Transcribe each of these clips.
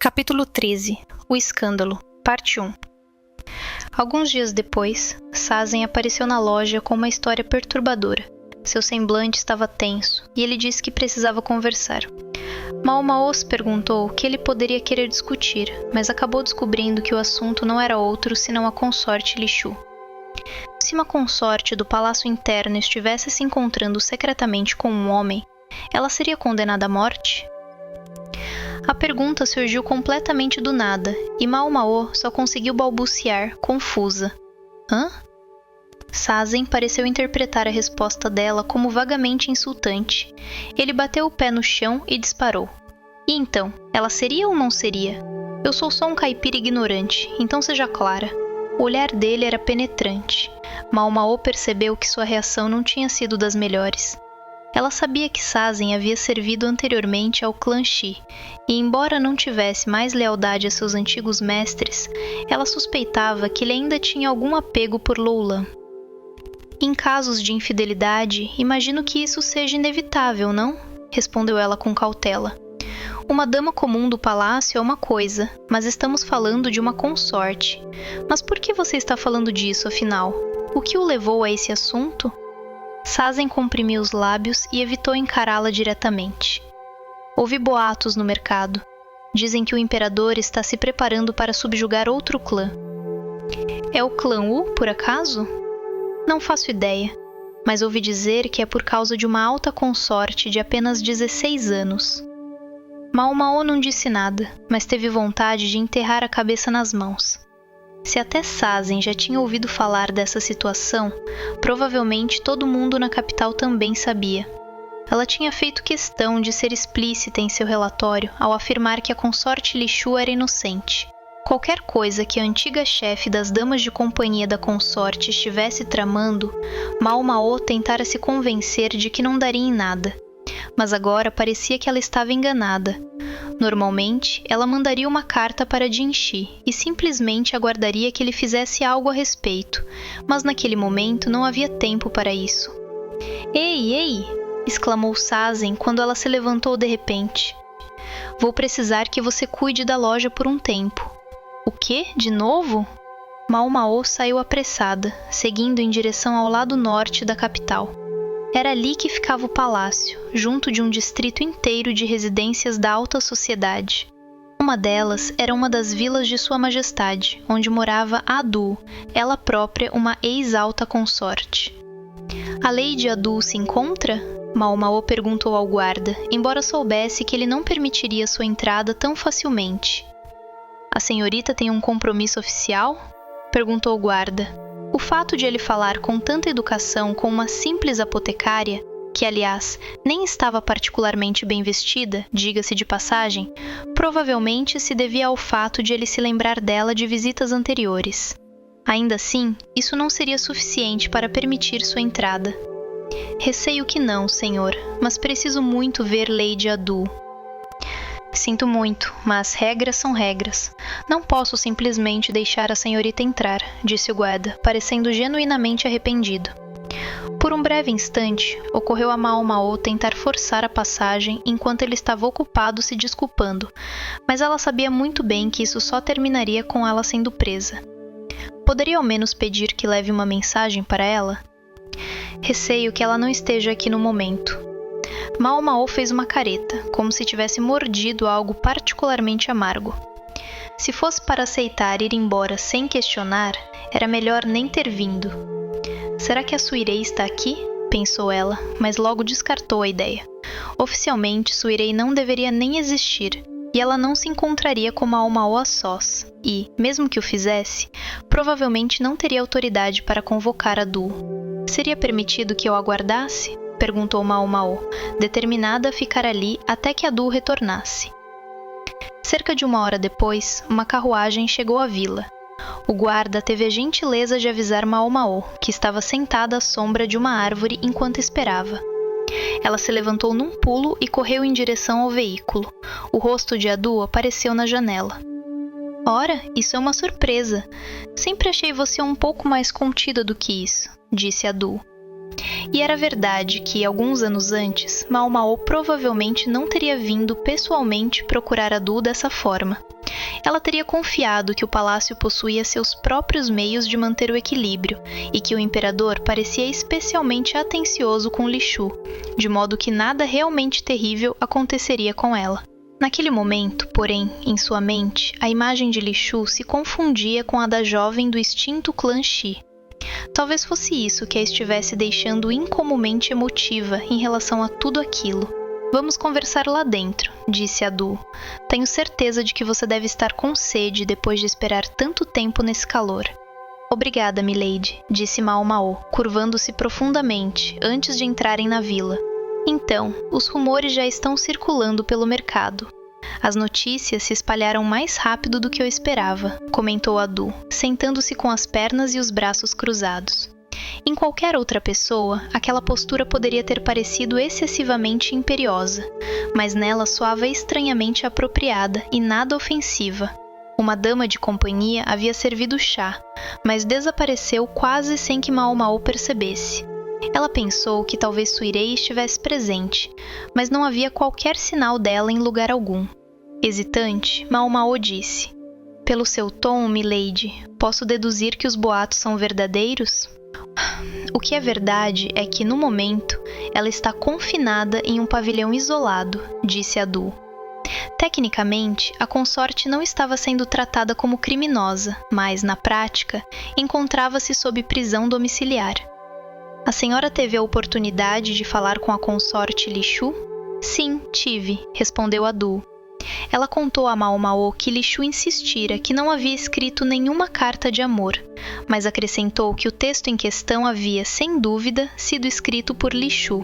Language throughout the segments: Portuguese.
Capítulo 13. O Escândalo, Parte 1. Alguns dias depois, Sazem apareceu na loja com uma história perturbadora. Seu semblante estava tenso, e ele disse que precisava conversar. Mao Mao se perguntou o que ele poderia querer discutir, mas acabou descobrindo que o assunto não era outro senão a consorte Li Shu. Se uma consorte do palácio interno estivesse se encontrando secretamente com um homem, ela seria condenada à morte? A pergunta surgiu completamente do nada, e Mao Mao só conseguiu balbuciar, confusa. Hã? Sazem pareceu interpretar a resposta dela como vagamente insultante. Ele bateu o pé no chão e disparou. E então, ela seria ou não seria? Eu sou só um caipira ignorante, então seja clara. O olhar dele era penetrante. Mao Mao percebeu que sua reação não tinha sido das melhores. Ela sabia que Sazem havia servido anteriormente ao clã Shi, e embora não tivesse mais lealdade a seus antigos mestres, ela suspeitava que ele ainda tinha algum apego por Loulan. Em casos de infidelidade, imagino que isso seja inevitável, não? Respondeu ela com cautela. Uma dama comum do palácio é uma coisa, mas estamos falando de uma consorte. Mas por que você está falando disso, afinal? O que o levou a esse assunto? Sazem comprimiu os lábios e evitou encará-la diretamente. Ouvi boatos no mercado. Dizem que o imperador está se preparando para subjugar outro clã. É o clã Wu, por acaso? Não faço ideia, mas ouvi dizer que é por causa de uma alta consorte de apenas 16 anos. Mao Mao não disse nada, mas teve vontade de enterrar a cabeça nas mãos. Se até Sazem já tinha ouvido falar dessa situação, provavelmente todo mundo na capital também sabia. Ela tinha feito questão de ser explícita em seu relatório ao afirmar que a consorte Li Shu era inocente. Qualquer coisa que a antiga chefe das damas de companhia da consorte estivesse tramando, Mao Mao tentara se convencer de que não daria em nada. Mas agora parecia que ela estava enganada. Normalmente, ela mandaria uma carta para Jinshi e simplesmente aguardaria que ele fizesse algo a respeito, mas naquele momento não havia tempo para isso. Ei, ei! Exclamou Sazem quando ela se levantou de repente. Vou precisar que você cuide da loja por um tempo. O quê? De novo? Mao Mao saiu apressada, seguindo em direção ao lado norte da capital. Era ali que ficava o palácio, junto de um distrito inteiro de residências da alta sociedade. Uma delas era uma das vilas de Sua Majestade, onde morava Adu, ela própria uma ex-alta consorte. A Lady Adu se encontra? Mao Mao perguntou ao guarda, embora soubesse que ele não permitiria sua entrada tão facilmente. A senhorita tem um compromisso oficial? Perguntou o guarda. O fato de ele falar com tanta educação com uma simples apotecária, que aliás nem estava particularmente bem vestida, diga-se de passagem, provavelmente se devia ao fato de ele se lembrar dela de visitas anteriores. Ainda assim, isso não seria suficiente para permitir sua entrada. Receio que não, senhor, mas preciso muito ver Lady Adu. Sinto muito, mas regras são regras. Não posso simplesmente deixar a senhorita entrar, disse o guarda, parecendo genuinamente arrependido. Por um breve instante, ocorreu a Mao Mao tentar forçar a passagem enquanto ele estava ocupado se desculpando, mas ela sabia muito bem que isso só terminaria com ela sendo presa. Poderia ao menos pedir que leve uma mensagem para ela? Receio que ela não esteja aqui no momento. Mao Mao fez uma careta, como se tivesse mordido algo particularmente amargo. Se fosse para aceitar ir embora sem questionar, era melhor nem ter vindo. Será que a Suirei está aqui? Pensou ela, mas logo descartou a ideia. Oficialmente, Suirei não deveria nem existir, e ela não se encontraria com Mao Mao a sós, e, mesmo que o fizesse, provavelmente não teria autoridade para convocar a Du. Seria permitido que eu aguardasse? Perguntou Mao Mao, determinada a ficar ali até que a Du retornasse. Cerca de 1 hora depois, uma carruagem chegou à vila. O guarda teve a gentileza de avisar Mao Mao, que estava sentada à sombra de uma árvore enquanto esperava. Ela se levantou num pulo e correu em direção ao veículo. O rosto de Adu apareceu na janela. Ora, isso é uma surpresa. Sempre achei você um pouco mais contida do que isso, disse Adu. E era verdade que, alguns anos antes, Mao Mao provavelmente não teria vindo pessoalmente procurar Adu dessa forma. Ela teria confiado que o palácio possuía seus próprios meios de manter o equilíbrio e que o imperador parecia especialmente atencioso com Li Shu, de modo que nada realmente terrível aconteceria com ela. Naquele momento, porém, em sua mente, a imagem de Li Shu se confundia com a da jovem do extinto clã Shi. Talvez fosse isso que a estivesse deixando incomumente emotiva em relação a tudo aquilo. Vamos conversar lá dentro, disse Adu. Tenho certeza de que você deve estar com sede depois de esperar tanto tempo nesse calor. Obrigada, milady, disse Mao Mao, curvando-se profundamente antes de entrarem na vila. Então, os rumores já estão circulando pelo mercado. As notícias se espalharam mais rápido do que eu esperava, comentou Adu, sentando-se com as pernas e os braços cruzados. Em qualquer outra pessoa, aquela postura poderia ter parecido excessivamente imperiosa, mas nela soava estranhamente apropriada e nada ofensiva. Uma dama de companhia havia servido chá, mas desapareceu quase sem que Mao Mao percebesse. Ela pensou que talvez Suirei estivesse presente, mas não havia qualquer sinal dela em lugar algum. Hesitante, Mao Mao disse: Pelo seu tom, milady, posso deduzir que os boatos são verdadeiros? O que é verdade é que, no momento, ela está confinada em um pavilhão isolado, disse Adu. Tecnicamente, a consorte não estava sendo tratada como criminosa, mas, na prática, encontrava-se sob prisão domiciliar. A senhora teve a oportunidade de falar com a consorte Li Shu? Sim, tive, respondeu Adu. Ela contou a Mao Mao que Li Shu insistira que não havia escrito nenhuma carta de amor, mas acrescentou que o texto em questão havia, sem dúvida, sido escrito por Li Shu.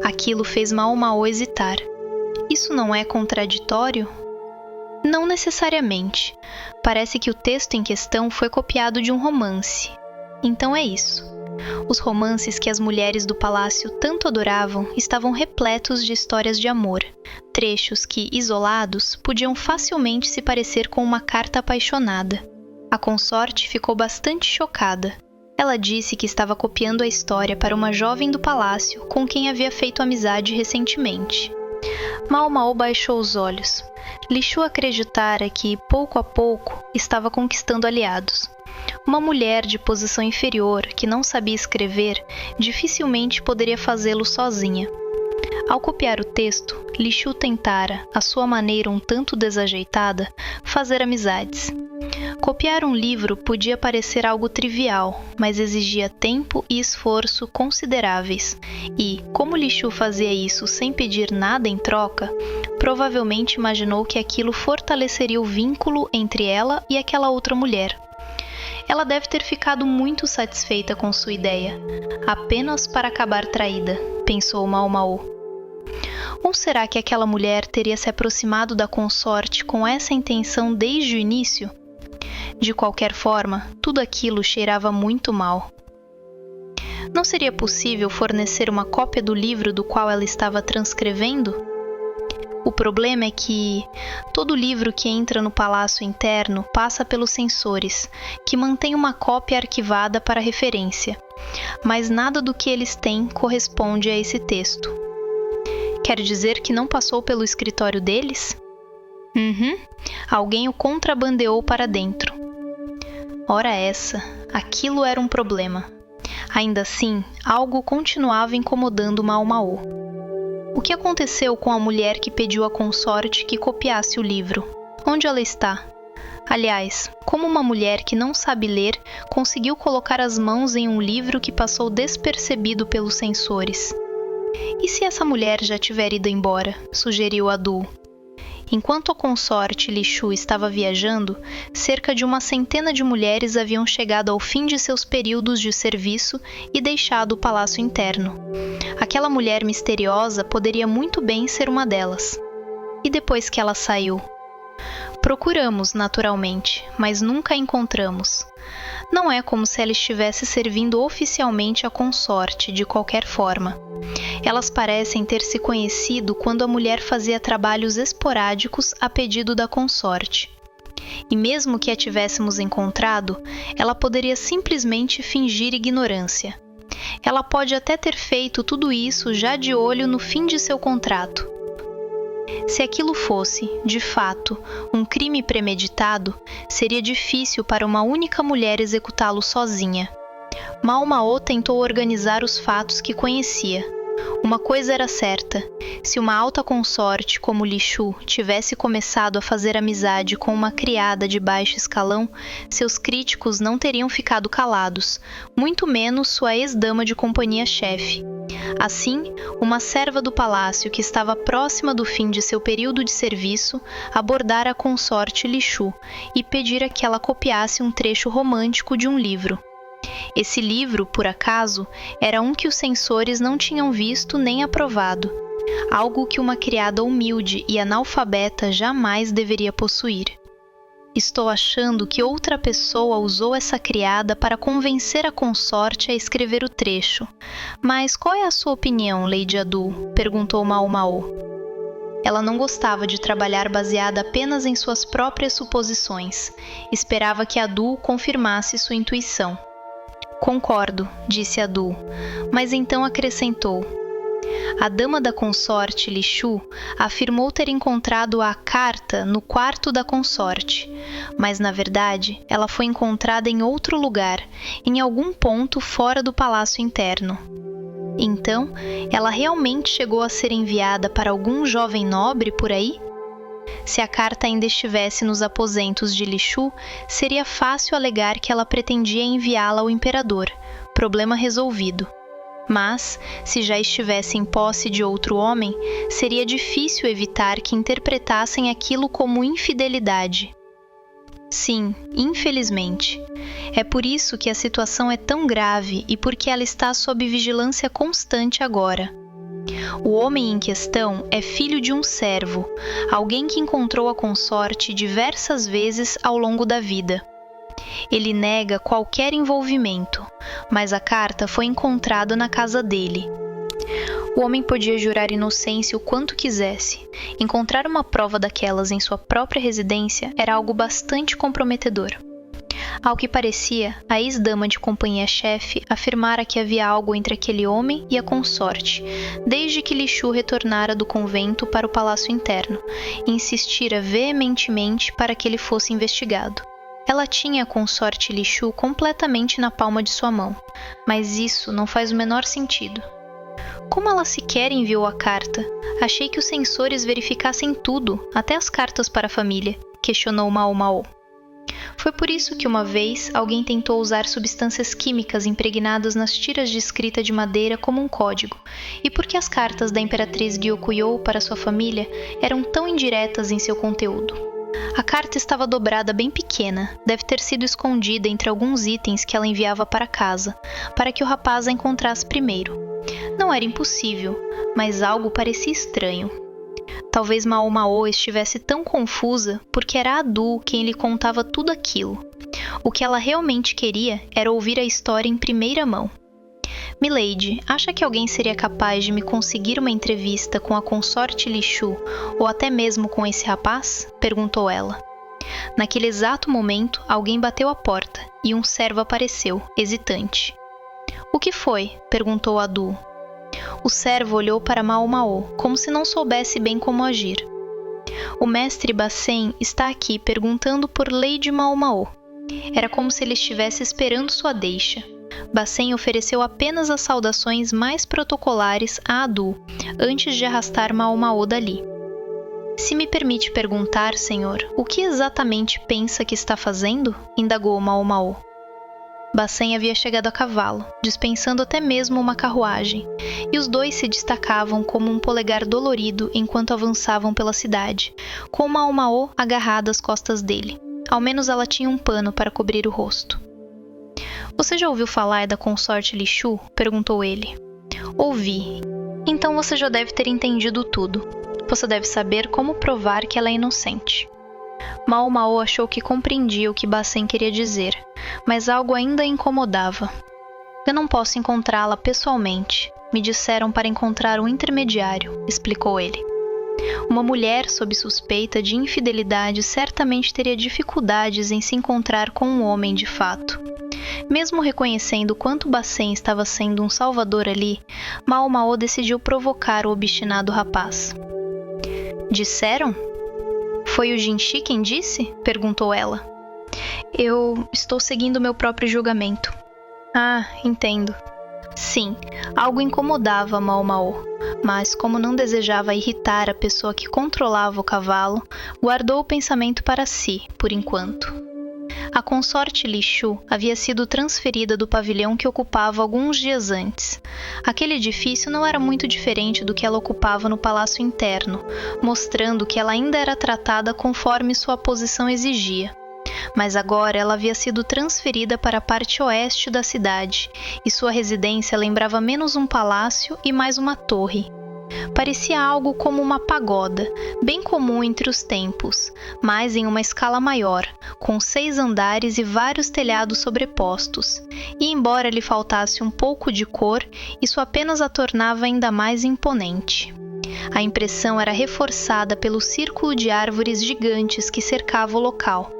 Aquilo fez Mao Mao hesitar. Isso não é contraditório? Não necessariamente. Parece que o texto em questão foi copiado de um romance. Então é isso. Os romances que as mulheres do palácio tanto adoravam estavam repletos de histórias de amor, trechos que, isolados, podiam facilmente se parecer com uma carta apaixonada. A consorte ficou bastante chocada. Ela disse que estava copiando a história para uma jovem do palácio com quem havia feito amizade recentemente. Mao Mao baixou os olhos. Li Shu acreditara que, pouco a pouco, estava conquistando aliados. Uma mulher de posição inferior, que não sabia escrever, dificilmente poderia fazê-lo sozinha. Ao copiar o texto, Li Shu tentara, à sua maneira um tanto desajeitada, fazer amizades. Copiar um livro podia parecer algo trivial, mas exigia tempo e esforço consideráveis, e, como Li Shu fazia isso sem pedir nada em troca, provavelmente imaginou que aquilo fortaleceria o vínculo entre ela e aquela outra mulher. Ela deve ter ficado muito satisfeita com sua ideia, apenas para acabar traída, pensou Mao Mao. Ou será que aquela mulher teria se aproximado da consorte com essa intenção desde o início? De qualquer forma, tudo aquilo cheirava muito mal. Não seria possível fornecer uma cópia do livro do qual ela estava transcrevendo? O problema é que todo livro que entra no palácio interno passa pelos censores, que mantêm uma cópia arquivada para referência, mas nada do que eles têm corresponde a esse texto. Quer dizer que não passou pelo escritório deles? Alguém o contrabandeou para dentro. Ora essa, aquilo era um problema. Ainda assim, algo continuava incomodando Mao Mao. O que aconteceu com a mulher que pediu à consorte que copiasse o livro? Onde ela está? Aliás, como uma mulher que não sabe ler conseguiu colocar as mãos em um livro que passou despercebido pelos censores? E se essa mulher já tiver ido embora? Sugeriu Adu. Enquanto a consorte Li Shu estava viajando, cerca de 100 de mulheres haviam chegado ao fim de seus períodos de serviço e deixado o palácio interno. Aquela mulher misteriosa poderia muito bem ser uma delas. E depois que ela saiu? Procuramos, naturalmente, mas nunca a encontramos. Não é como se ela estivesse servindo oficialmente à consorte, de qualquer forma. Elas parecem ter se conhecido quando a mulher fazia trabalhos esporádicos a pedido da consorte. E mesmo que a tivéssemos encontrado, ela poderia simplesmente fingir ignorância. Ela pode até ter feito tudo isso já de olho no fim de seu contrato. Se aquilo fosse, de fato, um crime premeditado, seria difícil para uma única mulher executá-lo sozinha. Mao Mao tentou organizar os fatos que conhecia. Uma coisa era certa: se uma alta consorte como Li Shu tivesse começado a fazer amizade com uma criada de baixo escalão, seus críticos não teriam ficado calados, muito menos sua ex-dama de companhia-chefe. Assim, uma serva do palácio que estava próxima do fim de seu período de serviço abordara a consorte Li Shu e pedira que ela copiasse um trecho romântico de um livro. Esse livro, por acaso, era um que os censores não tinham visto nem aprovado, algo que uma criada humilde e analfabeta jamais deveria possuir. Estou achando que outra pessoa usou essa criada para convencer a consorte a escrever o trecho. Mas qual é a sua opinião, Lady Adu? Perguntou Mao Mao. Ela não gostava de trabalhar baseada apenas em suas próprias suposições. Esperava que Adu confirmasse sua intuição. Concordo, disse Adu, mas então acrescentou. A dama da consorte Li Shu afirmou ter encontrado a carta no quarto da consorte, mas na verdade ela foi encontrada em outro lugar, em algum ponto fora do palácio interno. Então, ela realmente chegou a ser enviada para algum jovem nobre por aí? Se a carta ainda estivesse nos aposentos de Li Shu, seria fácil alegar que ela pretendia enviá-la ao imperador, problema resolvido. Mas, se já estivesse em posse de outro homem, seria difícil evitar que interpretassem aquilo como infidelidade. Sim, infelizmente. É por isso que a situação é tão grave e porque ela está sob vigilância constante agora. O homem em questão é filho de um servo, alguém que encontrou a consorte diversas vezes ao longo da vida. Ele nega qualquer envolvimento, mas a carta foi encontrada na casa dele. O homem podia jurar inocência o quanto quisesse. Encontrar uma prova daquelas em sua própria residência era algo bastante comprometedor. Ao que parecia, a ex-dama de companhia-chefe afirmara que havia algo entre aquele homem e a consorte, desde que Li Shu retornara do convento para o palácio interno, e insistira veementemente para que ele fosse investigado. Ela tinha a consorte Li Shu completamente na palma de sua mão, mas isso não faz o menor sentido. Como ela sequer enviou a carta? Achei que os censores verificassem tudo, até as cartas para a família, questionou Mao Mao. Foi por isso que uma vez alguém tentou usar substâncias químicas impregnadas nas tiras de escrita de madeira como um código, e porque as cartas da imperatriz Gyokuyou para sua família eram tão indiretas em seu conteúdo. A carta estava dobrada bem pequena, deve ter sido escondida entre alguns itens que ela enviava para casa, para que o rapaz a encontrasse primeiro. Não era impossível, mas algo parecia estranho. Talvez Mao Mao estivesse tão confusa porque era Adu quem lhe contava tudo aquilo. O que ela realmente queria era ouvir a história em primeira mão. Milady, acha que alguém seria capaz de me conseguir uma entrevista com a consorte Li Shu, ou até mesmo com esse rapaz? Perguntou ela. Naquele exato momento, alguém bateu à porta e um servo apareceu, hesitante. O que foi? Perguntou Adu. O servo olhou para Mao Mao, como se não soubesse bem como agir. O mestre Bacen está aqui perguntando por Lady Mao Mao. Era como se ele estivesse esperando sua deixa. Bacen ofereceu apenas as saudações mais protocolares a Adu, antes de arrastar Mao Mao dali. Se me permite perguntar, senhor, o que exatamente pensa que está fazendo? Indagou Mao Mao. Bacen havia chegado a cavalo, dispensando até mesmo uma carruagem, e os dois se destacavam como um polegar dolorido enquanto avançavam pela cidade, com Mao Mao agarrada às costas dele. Ao menos ela tinha um pano para cobrir o rosto. Você já ouviu falar da consorte Li Shu? Perguntou ele. Ouvi. Então você já deve ter entendido tudo. Você deve saber como provar que ela é inocente. Mao Mao achou que compreendia o que Bacen queria dizer, mas algo ainda a incomodava. Eu não posso encontrá-la pessoalmente. Me disseram para encontrar um intermediário, explicou ele. Uma mulher sob suspeita de infidelidade certamente teria dificuldades em se encontrar com um homem de fato. Mesmo reconhecendo quanto Bacen estava sendo um salvador ali, Mao Mao decidiu provocar o obstinado rapaz. Disseram? Foi o Jinchi quem disse? Perguntou ela. Eu estou seguindo meu próprio julgamento. Ah, entendo. Sim, algo incomodava Mao Mao, mas como não desejava irritar a pessoa que controlava o cavalo, guardou o pensamento para si, por enquanto. A consorte Li Shu havia sido transferida do pavilhão que ocupava alguns dias antes. Aquele edifício não era muito diferente do que ela ocupava no palácio interno, mostrando que ela ainda era tratada conforme sua posição exigia. Mas agora ela havia sido transferida para a parte oeste da cidade, e sua residência lembrava menos um palácio e mais uma torre. Parecia algo como uma pagoda, bem comum entre os templos, mas em uma escala maior, com 6 andares e vários telhados sobrepostos. E embora lhe faltasse um pouco de cor, isso apenas a tornava ainda mais imponente. A impressão era reforçada pelo círculo de árvores gigantes que cercava o local.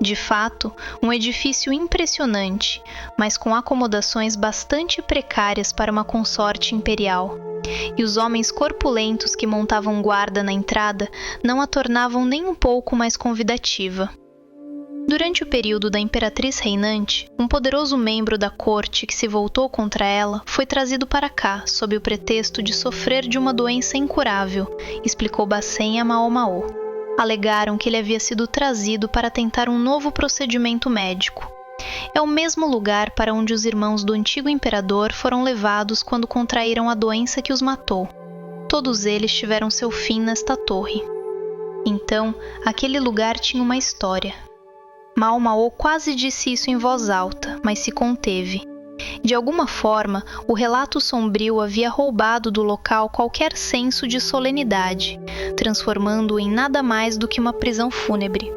De fato, um edifício impressionante, mas com acomodações bastante precárias para uma consorte imperial. E os homens corpulentos que montavam guarda na entrada não a tornavam nem um pouco mais convidativa. Durante o período da imperatriz reinante, um poderoso membro da corte que se voltou contra ela foi trazido para cá sob o pretexto de sofrer de uma doença incurável, explicou Bacen a Mao Mao. Alegaram que ele havia sido trazido para tentar um novo procedimento médico. É o mesmo lugar para onde os irmãos do antigo imperador foram levados quando contraíram a doença que os matou. Todos eles tiveram seu fim nesta torre. Então, aquele lugar tinha uma história. Mao Mao quase disse isso em voz alta, mas se conteve. De alguma forma, o relato sombrio havia roubado do local qualquer senso de solenidade, transformando-o em nada mais do que uma prisão fúnebre.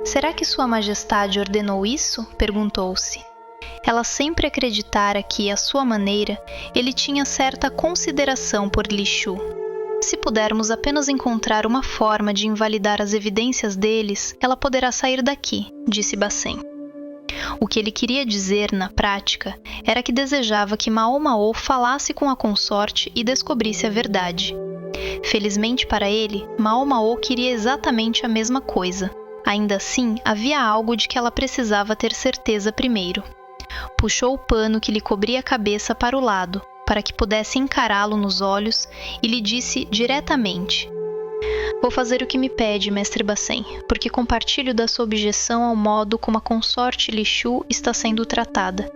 Será que Sua Majestade ordenou isso? Perguntou-se. Ela sempre acreditara que, à sua maneira, ele tinha certa consideração por Li Shu. Se pudermos apenas encontrar uma forma de invalidar as evidências deles, ela poderá sair daqui, disse Bacen. O que ele queria dizer, na prática, era que desejava que Mao Mao falasse com a consorte e descobrisse a verdade. Felizmente para ele, Mao Mao queria exatamente a mesma coisa. Ainda assim, havia algo de que ela precisava ter certeza primeiro. Puxou o pano que lhe cobria a cabeça para o lado, para que pudesse encará-lo nos olhos, e lhe disse diretamente: Vou fazer o que me pede, mestre Bacen, porque compartilho da sua objeção ao modo como a consorte Li Shu está sendo tratada.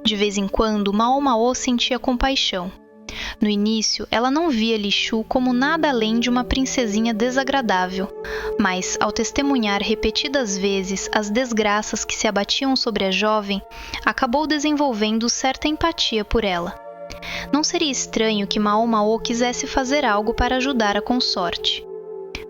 De vez em quando, Mao Mao sentia compaixão. No início, ela não via Li Shu como nada além de uma princesinha desagradável, mas, ao testemunhar repetidas vezes as desgraças que se abatiam sobre a jovem, acabou desenvolvendo certa empatia por ela. Não seria estranho que Mao Mao quisesse fazer algo para ajudar a consorte.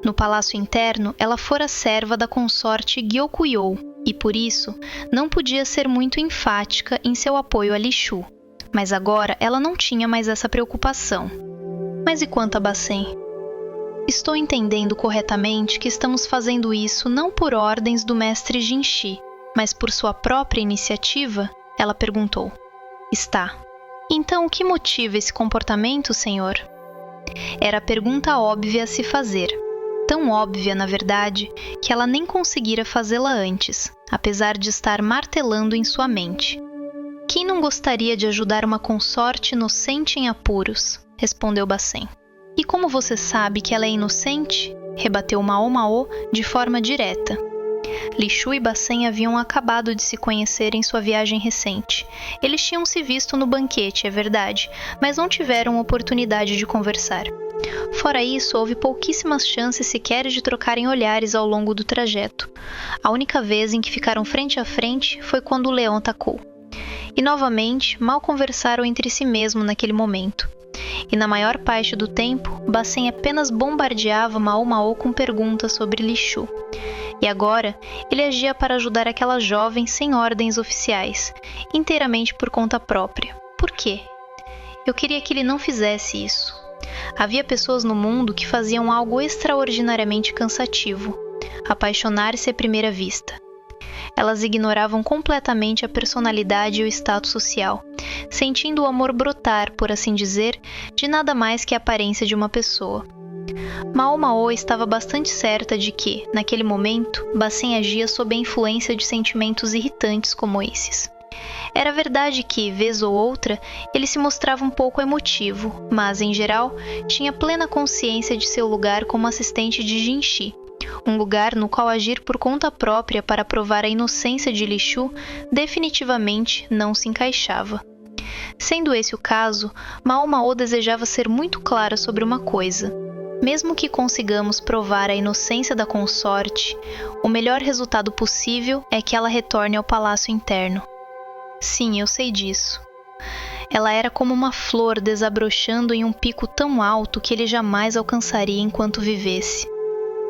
No palácio interno, ela fora serva da consorte Gyokuyou e, por isso, não podia ser muito enfática em seu apoio a Li Shu. Mas agora ela não tinha mais essa preocupação. Mas e quanto a Bacen? Estou entendendo corretamente que estamos fazendo isso não por ordens do mestre Jinchi, mas por sua própria iniciativa? Ela perguntou. Está. Então, o que motiva esse comportamento, senhor? Era a pergunta óbvia a se fazer. Tão óbvia, na verdade, que ela nem conseguira fazê-la antes, apesar de estar martelando em sua mente. Quem não gostaria de ajudar uma consorte inocente em apuros? Respondeu Bacen. E como você sabe que ela é inocente? Rebateu Mao Mao de forma direta. Li Shu e Bacen haviam acabado de se conhecer em sua viagem recente. Eles tinham se visto no banquete, é verdade, mas não tiveram oportunidade de conversar. Fora isso, houve pouquíssimas chances sequer de trocarem olhares ao longo do trajeto. A única vez em que ficaram frente a frente foi quando o leão atacou. E novamente, mal conversaram entre si mesmo naquele momento. E na maior parte do tempo, Bacen apenas bombardeava Mao Mao com perguntas sobre Li Shu. E agora, ele agia para ajudar aquela jovem sem ordens oficiais, inteiramente por conta própria. Por quê? Eu queria que ele não fizesse isso. Havia pessoas no mundo que faziam algo extraordinariamente cansativo: apaixonar-se à primeira vista. Elas ignoravam completamente a personalidade e o status social, sentindo o amor brotar, por assim dizer, de nada mais que a aparência de uma pessoa. Mao Mao estava bastante certa de que, naquele momento, Bacen agia sob a influência de sentimentos irritantes como esses. Era verdade que, vez ou outra, ele se mostrava um pouco emotivo, mas, em geral, tinha plena consciência de seu lugar como assistente de Jinxi, um lugar no qual agir por conta própria para provar a inocência de Li Shu definitivamente não se encaixava. Sendo esse o caso, Mao Mao desejava ser muito clara sobre uma coisa. Mesmo que consigamos provar a inocência da consorte, o melhor resultado possível é que ela retorne ao palácio interno. Sim, eu sei disso. Ela era como uma flor desabrochando em um pico tão alto que ele jamais alcançaria enquanto vivesse.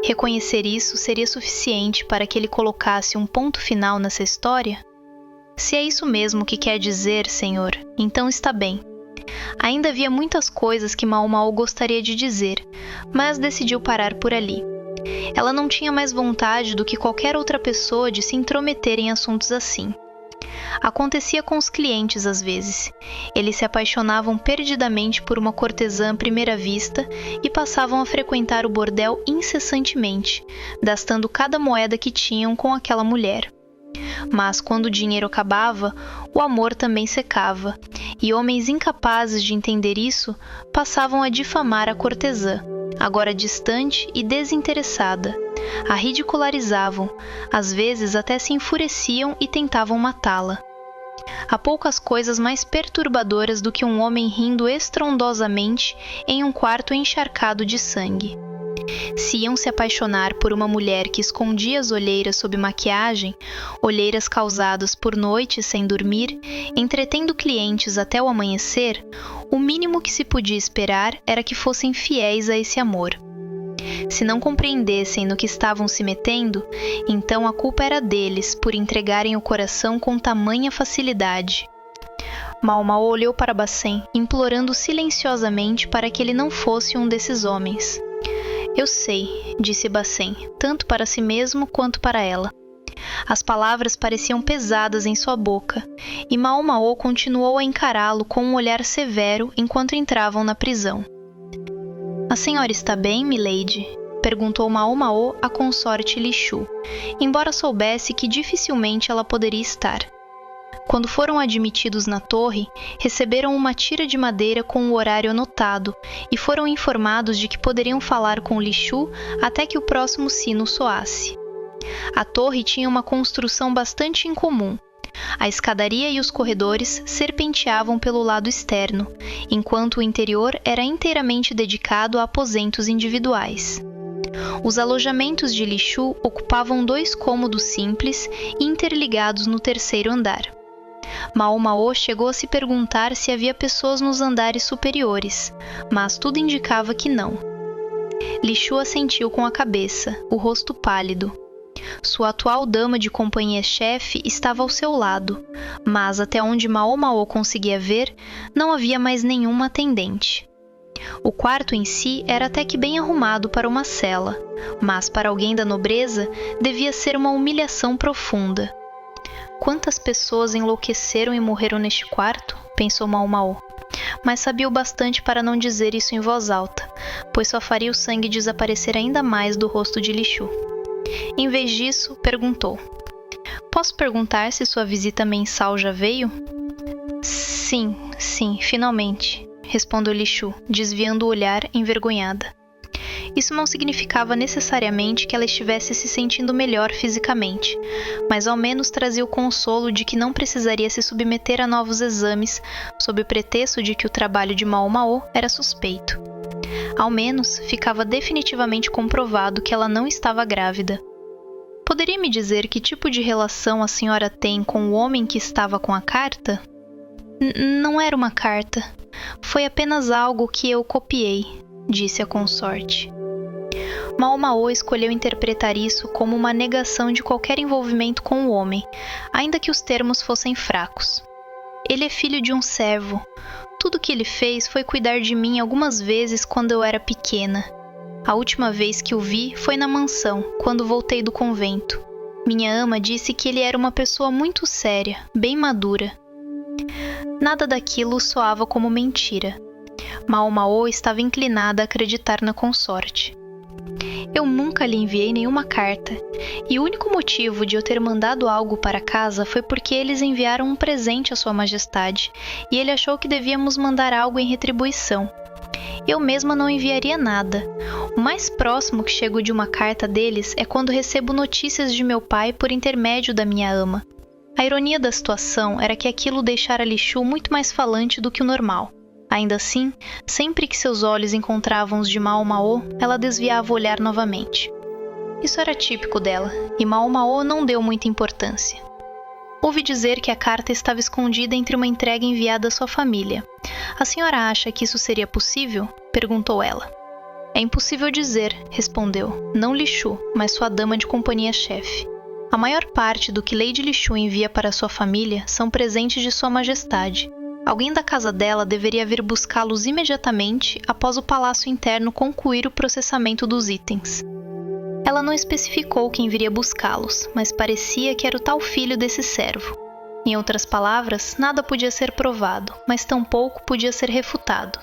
Reconhecer isso seria suficiente para que ele colocasse um ponto final nessa história? Se é isso mesmo que quer dizer, senhor, então está bem. Ainda havia muitas coisas que Mao Mao gostaria de dizer, mas decidiu parar por ali. Ela não tinha mais vontade do que qualquer outra pessoa de se intrometer em assuntos assim. Acontecia com os clientes às vezes. Eles se apaixonavam perdidamente por uma cortesã à primeira vista e passavam a frequentar o bordel incessantemente, gastando cada moeda que tinham com aquela mulher. Mas quando o dinheiro acabava, o amor também secava, e homens incapazes de entender isso passavam a difamar a cortesã, agora distante e desinteressada. A ridicularizavam, às vezes até se enfureciam e tentavam matá-la. Há poucas coisas mais perturbadoras do que um homem rindo estrondosamente em um quarto encharcado de sangue. Se iam se apaixonar por uma mulher que escondia as olheiras sob maquiagem, olheiras causadas por noites sem dormir, entretendo clientes até o amanhecer, o mínimo que se podia esperar era que fossem fiéis a esse amor. Se não compreendessem no que estavam se metendo, então a culpa era deles por entregarem o coração com tamanha facilidade. Mao Mao olhou para Bacen, implorando silenciosamente para que ele não fosse um desses homens. Eu sei, disse Bacen, tanto para si mesmo quanto para ela. As palavras pareciam pesadas em sua boca, e Mao Mao continuou a encará-lo com um olhar severo enquanto entravam na prisão. A senhora está bem, milady? Perguntou Mao Mao à consorte Li Shu, embora soubesse que dificilmente ela poderia estar. Quando foram admitidos na torre, receberam uma tira de madeira com o horário anotado e foram informados de que poderiam falar com Li Shu até que o próximo sino soasse. A torre tinha uma construção bastante incomum. A escadaria e os corredores serpenteavam pelo lado externo, enquanto o interior era inteiramente dedicado a aposentos individuais. Os alojamentos de Li Shu ocupavam 2 cômodos simples e interligados no terceiro andar. Mao Mao chegou a se perguntar se havia pessoas nos andares superiores, mas tudo indicava que não. Li Shu assentiu com a cabeça, o rosto pálido. Sua atual dama de companhia-chefe estava ao seu lado, mas até onde Mao Mao conseguia ver, não havia mais nenhuma atendente. O quarto em si era até que bem arrumado para uma cela, mas para alguém da nobreza devia ser uma humilhação profunda. Quantas pessoas enlouqueceram e morreram neste quarto? Pensou Mao Mao. Mas sabia o bastante para não dizer isso em voz alta, pois só faria o sangue desaparecer ainda mais do rosto de Li Shu. Em vez disso, perguntou: Posso perguntar se sua visita mensal já veio? Sim, finalmente, respondeu Li Shu, desviando o olhar envergonhada. Isso não significava necessariamente que ela estivesse se sentindo melhor fisicamente, mas ao menos trazia o consolo de que não precisaria se submeter a novos exames sob o pretexto de que o trabalho de Mao Mao era suspeito. Ao menos ficava definitivamente comprovado que ela não estava grávida. Poderia me dizer que tipo de relação a senhora tem com o homem que estava com a carta? Não era uma carta. Foi apenas algo que eu copiei, disse a consorte. Mao Mao escolheu interpretar isso como uma negação de qualquer envolvimento com o homem, ainda que os termos fossem fracos. Ele é filho de um servo. Tudo o que ele fez foi cuidar de mim algumas vezes quando eu era pequena. A última vez que o vi foi na mansão, quando voltei do convento. Minha ama disse que ele era uma pessoa muito séria, bem madura. Nada daquilo soava como mentira. Mao Mao estava inclinada a acreditar na consorte. Eu nunca lhe enviei nenhuma carta, e o único motivo de eu ter mandado algo para casa foi porque eles enviaram um presente à Sua Majestade, e ele achou que devíamos mandar algo em retribuição. Eu mesma não enviaria nada. O mais próximo que chego de uma carta deles é quando recebo notícias de meu pai por intermédio da minha ama. A ironia da situação era que aquilo deixara Li Shu muito mais falante do que o normal. Ainda assim, sempre que seus olhos encontravam os de Mao Mao, ela desviava o olhar novamente. Isso era típico dela, e Mao Mao não deu muita importância. Ouvi dizer que a carta estava escondida entre uma entrega enviada à sua família. A senhora acha que isso seria possível? Perguntou ela. É impossível dizer, respondeu. Não Li Shu, mas sua dama de companhia-chefe. A maior parte do que Lady Li Shu envia para sua família são presentes de Sua Majestade. Alguém da casa dela deveria vir buscá-los imediatamente após o palácio interno concluir o processamento dos itens. Ela não especificou quem viria buscá-los, mas parecia que era o tal filho desse servo. Em outras palavras, nada podia ser provado, mas tampouco podia ser refutado.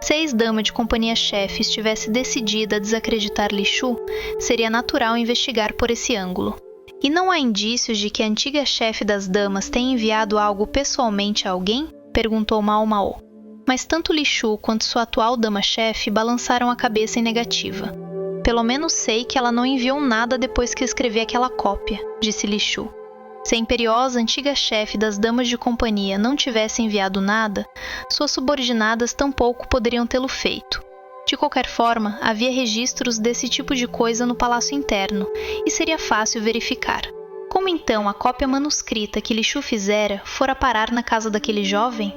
Se a ex-dama de companhia-chefe estivesse decidida a desacreditar Li Shu, seria natural investigar por esse ângulo. E não há indícios de que a antiga chefe das damas tenha enviado algo pessoalmente a alguém? Perguntou Mao Mao. Mas tanto Li Shu quanto sua atual dama-chefe balançaram a cabeça em negativa. Pelo menos sei que ela não enviou nada depois que escrevi aquela cópia, disse Li Shu. Se a imperiosa antiga chefe das damas de companhia não tivesse enviado nada, suas subordinadas tampouco poderiam tê-lo feito. De qualquer forma, havia registros desse tipo de coisa no palácio interno, e seria fácil verificar. Como então a cópia manuscrita que Li Shu fizera fora parar na casa daquele jovem?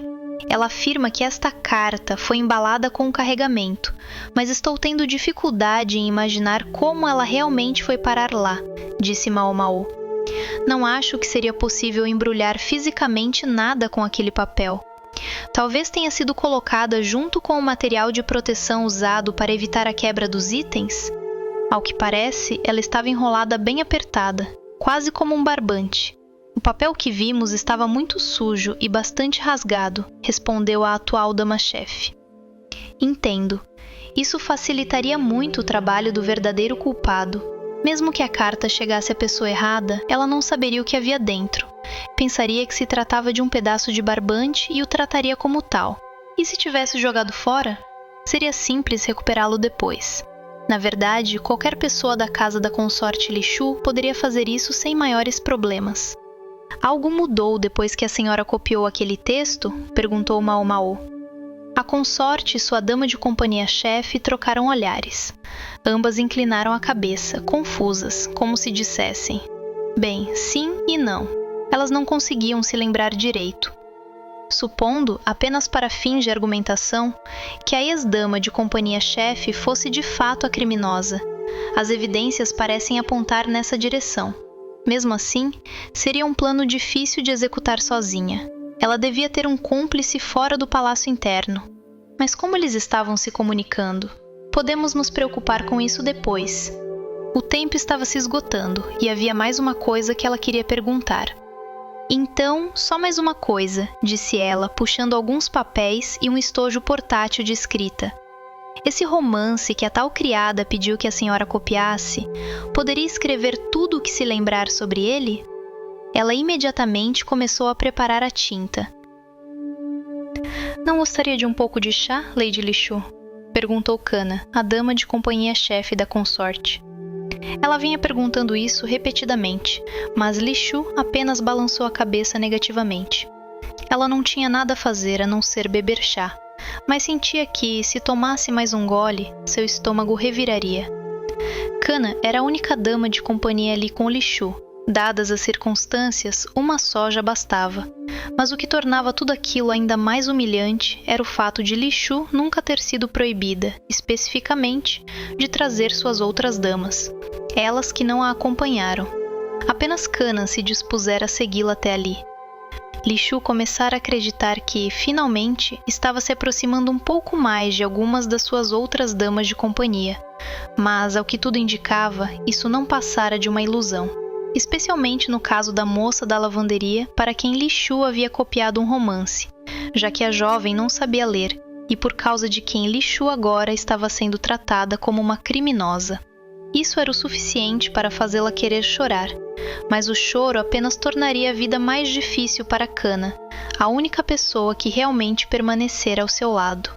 Ela afirma que esta carta foi embalada com um carregamento, mas estou tendo dificuldade em imaginar como ela realmente foi parar lá, disse Mao Mao. Não acho que seria possível embrulhar fisicamente nada com aquele papel. Talvez tenha sido colocada junto com o material de proteção usado para evitar a quebra dos itens? Ao que parece, ela estava enrolada bem apertada, quase como um barbante. O papel que vimos estava muito sujo e bastante rasgado, respondeu a atual dama-chefe. Entendo. Isso facilitaria muito o trabalho do verdadeiro culpado. Mesmo que a carta chegasse à pessoa errada, ela não saberia o que havia dentro. Pensaria que se tratava de um pedaço de barbante e o trataria como tal. E se tivesse jogado fora? Seria simples recuperá-lo depois. Na verdade, qualquer pessoa da casa da consorte Li Shu poderia fazer isso sem maiores problemas. Algo mudou depois que a senhora copiou aquele texto? Perguntou Mao Mao. A consorte e sua dama de companhia-chefe trocaram olhares. Ambas inclinaram a cabeça, confusas, como se dissessem: bem, sim e não. Elas não conseguiam se lembrar direito. Supondo, apenas para fins de argumentação, que a ex-dama de companhia-chefe fosse de fato a criminosa. As evidências parecem apontar nessa direção. Mesmo assim, seria um plano difícil de executar sozinha. Ela devia ter um cúmplice fora do palácio interno. Mas como eles estavam se comunicando? Podemos nos preocupar com isso depois. O tempo estava se esgotando e havia mais uma coisa que ela queria perguntar. Então, só mais uma coisa, disse ela, puxando alguns papéis e um estojo portátil de escrita. Esse romance que a tal criada pediu que a senhora copiasse, poderia escrever tudo o que se lembrar sobre ele? Ela imediatamente começou a preparar a tinta. Não gostaria de um pouco de chá, Lady Li Shu? Perguntou Kana, a dama de companhia-chefe da consorte. Ela vinha perguntando isso repetidamente, mas Li Shu apenas balançou a cabeça negativamente. Ela não tinha nada a fazer a não ser beber chá, mas sentia que, se tomasse mais um gole, seu estômago reviraria. Kana era a única dama de companhia ali com Li Shu. Dadas as circunstâncias, uma só já bastava. Mas o que tornava tudo aquilo ainda mais humilhante era o fato de Li Shu nunca ter sido proibida, especificamente, de trazer suas outras damas. Elas que não a acompanharam. Apenas Kana se dispusera a segui-la até ali. Li Shu começara a acreditar que, finalmente, estava se aproximando um pouco mais de algumas das suas outras damas de companhia. Mas, ao que tudo indicava, isso não passara de uma ilusão. especialmente no caso da moça da lavanderia para quem Li Shu havia copiado um romance, já que a jovem não sabia ler e por causa de quem Li Shu agora estava sendo tratada como uma criminosa. Isso era o suficiente para fazê-la querer chorar, mas o choro apenas tornaria a vida mais difícil para Kana, a única pessoa que realmente permanecera ao seu lado.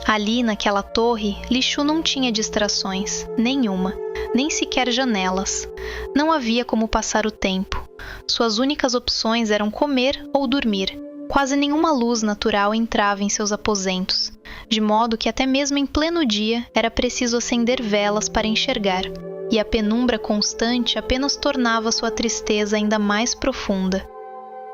Ali, naquela torre, Li Shu não tinha distrações, nenhuma, nem sequer janelas. Não havia como passar o tempo. Suas únicas opções eram comer ou dormir. Quase nenhuma luz natural entrava em seus aposentos, de modo que até mesmo em pleno dia era preciso acender velas para enxergar, e a penumbra constante apenas tornava sua tristeza ainda mais profunda.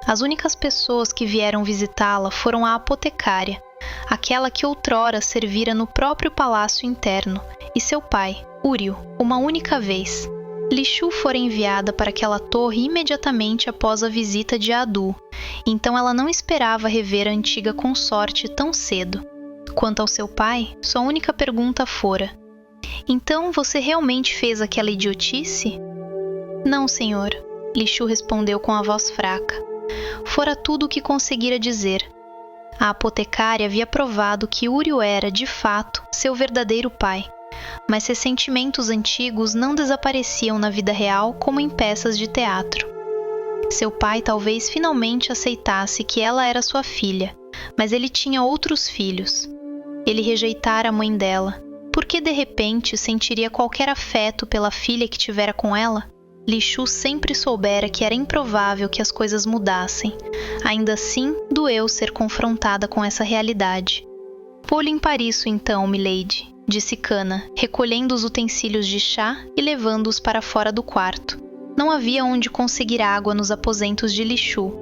As únicas pessoas que vieram visitá-la foram a apotecária, aquela que outrora servira no próprio palácio interno, e seu pai, Uryu, uma única vez. Li Shu fora enviada para aquela torre imediatamente após a visita de Adu, então ela não esperava rever a antiga consorte tão cedo. Quanto ao seu pai, sua única pergunta fora: "Então você realmente fez aquela idiotice?" "Não, senhor", Li Shu respondeu com a voz fraca. Fora tudo o que conseguira dizer. A apotecária havia provado que Uryu era, de fato, seu verdadeiro pai, mas seus sentimentos antigos não desapareciam na vida real como em peças de teatro. Seu pai talvez finalmente aceitasse que ela era sua filha, mas ele tinha outros filhos. Ele rejeitara a mãe dela. Por que de repente sentiria qualquer afeto pela filha que tivera com ela? Li Shu sempre soubera que era improvável que as coisas mudassem. Ainda assim, doeu ser confrontada com essa realidade. "Vou limpar isso então, milady", disse Kana, recolhendo os utensílios de chá e levando-os para fora do quarto. Não havia onde conseguir água nos aposentos de Li Shu,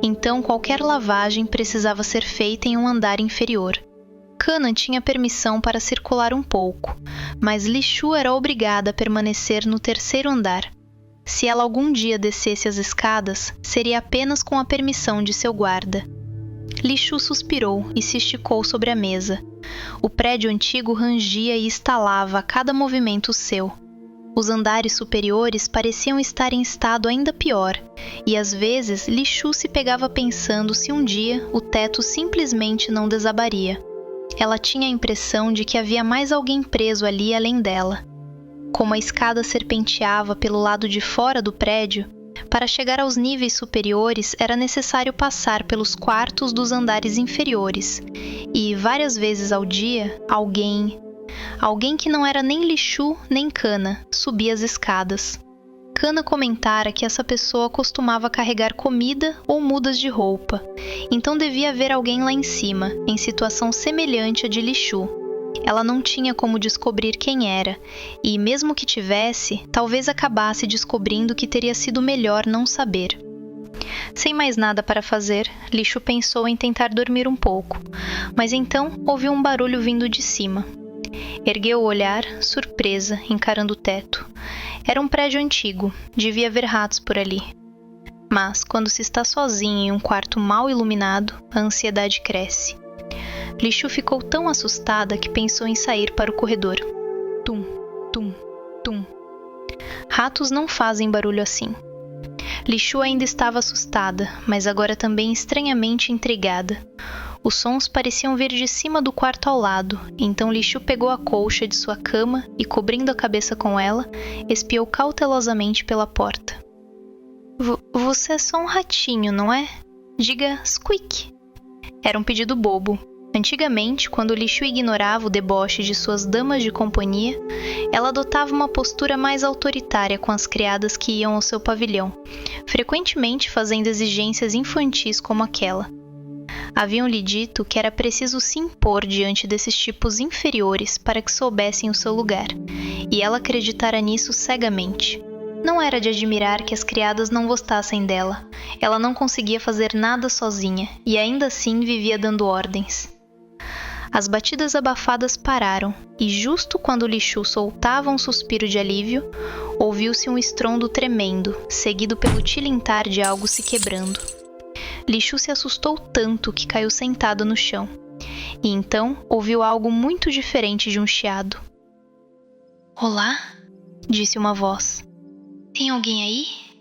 então qualquer lavagem precisava ser feita em um andar inferior. Kana tinha permissão para circular um pouco, mas Li Shu era obrigada a permanecer no terceiro andar. Se ela algum dia descesse as escadas, seria apenas com a permissão de seu guarda. Li Shu suspirou e se esticou sobre a mesa. O prédio antigo rangia e estalava a cada movimento seu. Os andares superiores pareciam estar em estado ainda pior, e às vezes Li Shu se pegava pensando se um dia o teto simplesmente não desabaria. Ela tinha a impressão de que havia mais alguém preso ali além dela. Como a escada serpenteava pelo lado de fora do prédio, para chegar aos níveis superiores era necessário passar pelos quartos dos andares inferiores, e várias vezes ao dia, alguém que não era nem Li Shu nem Kana, subia as escadas. Kana comentara que essa pessoa costumava carregar comida ou mudas de roupa, então devia haver alguém lá em cima, em situação semelhante à de Li Shu. Ela não tinha como descobrir quem era, e mesmo que tivesse, talvez acabasse descobrindo que teria sido melhor não saber. Sem mais nada para fazer, Li Shu pensou em tentar dormir um pouco, mas então ouviu um barulho vindo de cima. Ergueu o olhar, surpresa, encarando o teto. Era um prédio antigo, devia haver ratos por ali. Mas, quando se está sozinho em um quarto mal iluminado, a ansiedade cresce. Li Shu ficou tão assustada que pensou em sair para o corredor. Tum, tum, tum. Ratos não fazem barulho assim. Li Shu ainda estava assustada, mas agora também estranhamente intrigada. Os sons pareciam vir de cima do quarto ao lado, então Li Shu pegou a colcha de sua cama e, cobrindo a cabeça com ela, espiou cautelosamente pela porta. Você é só um ratinho, não é? Diga squeak. Era um pedido bobo. Antigamente, quando Li Shu ignorava o deboche de suas damas de companhia, ela adotava uma postura mais autoritária com as criadas que iam ao seu pavilhão, frequentemente fazendo exigências infantis como aquela. Haviam-lhe dito que era preciso se impor diante desses tipos inferiores para que soubessem o seu lugar, e ela acreditara nisso cegamente. Não era de admirar que as criadas não gostassem dela. Ela não conseguia fazer nada sozinha, e ainda assim vivia dando ordens. As batidas abafadas pararam, e justo quando Li Shu soltava um suspiro de alívio, ouviu-se um estrondo tremendo, seguido pelo tilintar de algo se quebrando. Li Shu se assustou tanto que caiu sentada no chão, e então ouviu algo muito diferente de um chiado. "Olá?", disse uma voz. Tem alguém aí?